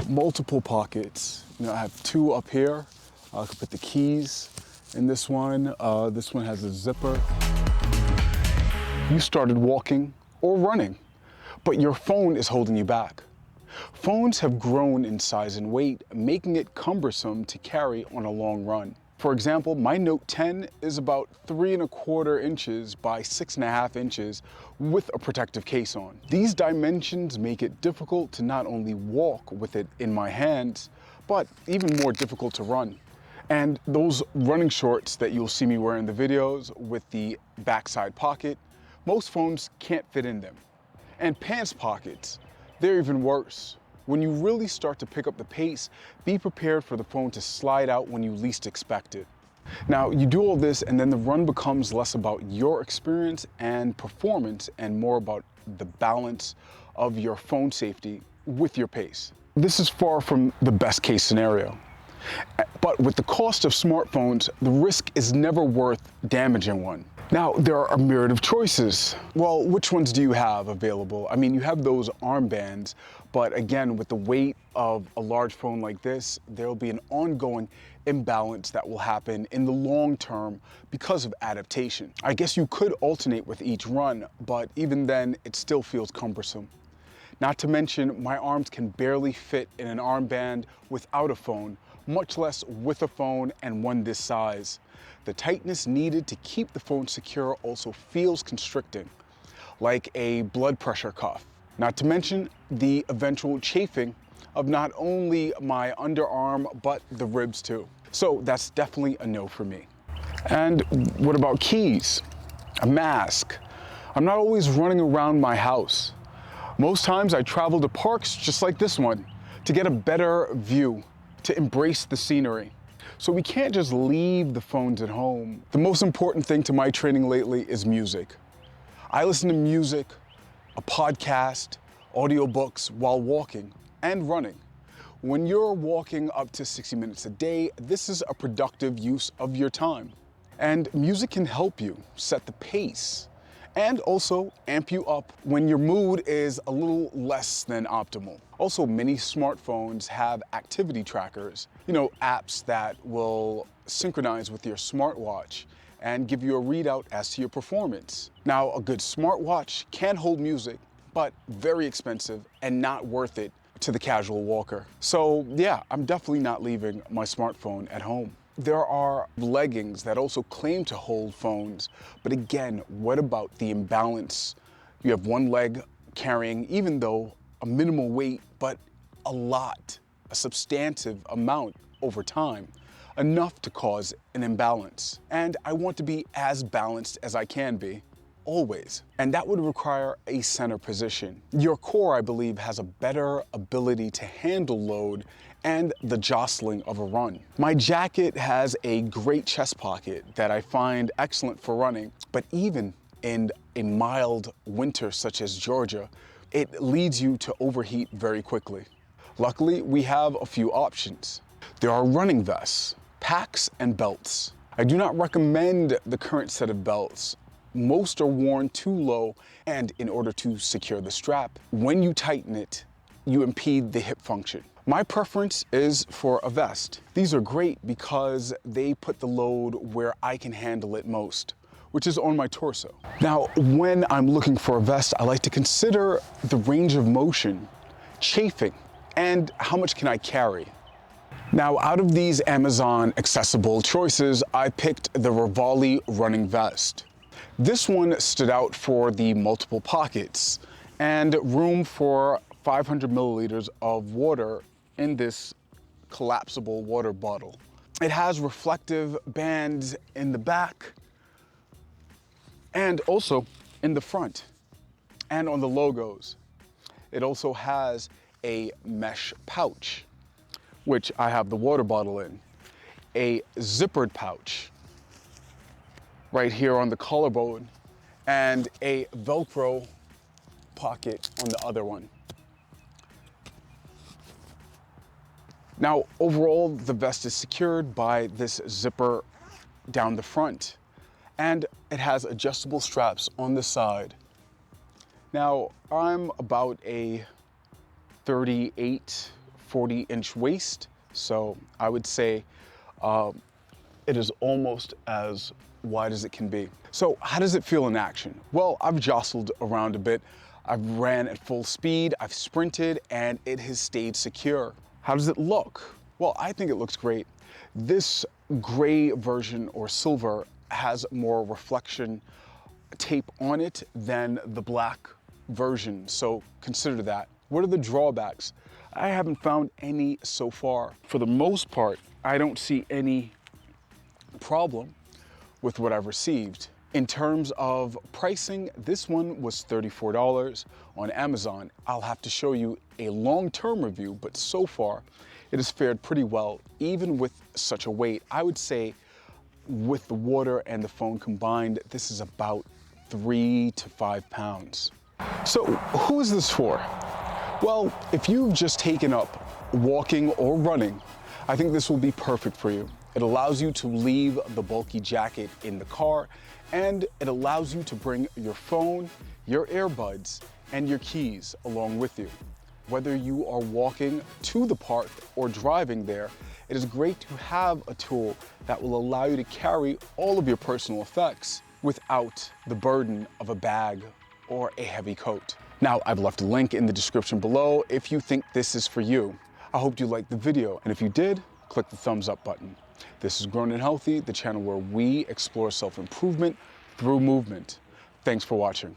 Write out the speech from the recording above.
multiple pockets. You know, I have two up here. I could put the keys in this one. This one has a zipper. You started walking or running, but your phone is holding you back. Phones have grown in size and weight, making it cumbersome to carry on a long run. For example, my Note 10 is about 3¼ inches by 6½ inches with a protective case on. These dimensions make it difficult to not only walk with it in my hands, but even more difficult to run. And those running shorts that you'll see me wear in the videos with the backside pocket, most phones can't fit in them. And pants pockets, they're even worse. When you really start to pick up the pace, be prepared for the phone to slide out when you least expect it. Now, you do all this and then the run becomes less about your experience and performance and more about the balance of your phone safety with your pace. This is far from the best case scenario. But with the cost of smartphones, the risk is never worth damaging one. Now, there are a myriad of choices. Well, which ones do you have available? I mean, you have those armbands, but again, with the weight of a large phone like this, there'll be an ongoing imbalance that will happen in the long term because of adaptation. I guess you could alternate with each run, but even then, it still feels cumbersome. Not to mention, my arms can barely fit in an armband without a phone, much less with a phone and one this size. The tightness needed to keep the phone secure also feels constricting, like a blood pressure cuff. Not to mention the eventual chafing of not only my underarm, but the ribs too. So that's definitely a no for me. And what about keys? A mask? I'm not always running around my house. Most times I travel to parks just like this one to get a better view, to embrace the scenery. So we can't just leave the phones at home. The most important thing to my training lately is music. I listen to music, a podcast, audiobooks while walking and running. When you're walking up to 60 minutes a day, this is a productive use of your time. And music can help you set the pace and also amp you up when your mood is a little less than optimal. Also, many smartphones have activity trackers, apps that will synchronize with your smartwatch and give you a readout as to your performance. Now, a good smartwatch can hold music, but very expensive and not worth it to the casual walker. So yeah, I'm definitely not leaving my smartphone at home. There are leggings that also claim to hold phones, but again, what about the imbalance? You have one leg carrying, even though a minimal weight, but a substantive amount over time, enough to cause an imbalance. And I want to be as balanced as I can be, always. And that would require a center position. Your core, I believe, has a better ability to handle load and the jostling of a run. My jacket has a great chest pocket that I find excellent for running, but even in a mild winter such as Georgia, it leads you to overheat very quickly. Luckily, we have a few options. There are running vests, packs, and belts. I do not recommend the current set of belts. Most are worn too low, and in order to secure the strap, when you tighten it, you impede the hip function. My preference is for a vest. These are great because they put the load where I can handle it most, which is on my torso. Now, when I'm looking for a vest, I like to consider the range of motion, chafing, and how much can I carry. Now, out of these Amazon accessible choices, I picked the Revali Running Vest. This one stood out for the multiple pockets and room for 500 milliliters of water in this collapsible water bottle. It has reflective bands in the back and also in the front and on the logos. It also has a mesh pouch, which I have the water bottle in, a zippered pouch right here on the collarbone, and a Velcro pocket on the other one. Now, overall, the vest is secured by this zipper down the front, and it has adjustable straps on the side. Now, I'm about a 38 40-inch waist, so I would say it is almost as wide as it can be. So how does it feel in action? Well, I've jostled around a bit. I've ran at full speed, I've sprinted, and it has stayed secure. How does it look? Well, I think it looks great. This gray version or silver has more reflection tape on it than the black version, so consider that. What are the drawbacks? I haven't found any so far. For the most part, I don't see any problem with what I've received. In terms of pricing, this one was $34 on Amazon. I'll have to show you a long-term review, but so far it has fared pretty well, even with such a weight. I would say with the water and the phone combined, this is about 3 to 5 pounds. So who is this for? Well, if you've just taken up walking or running, I think this will be perfect for you. It allows you to leave the bulky jacket in the car, and it allows you to bring your phone, your earbuds, and your keys along with you. Whether you are walking to the park or driving there, it is great to have a tool that will allow you to carry all of your personal effects without the burden of a bag or a heavy coat. Now, I've left a link in the description below if you think this is for you. I hope you liked the video, and if you did, click the thumbs up button. This is Grown and Healthy, the channel where we explore self-improvement through movement. Thanks for watching.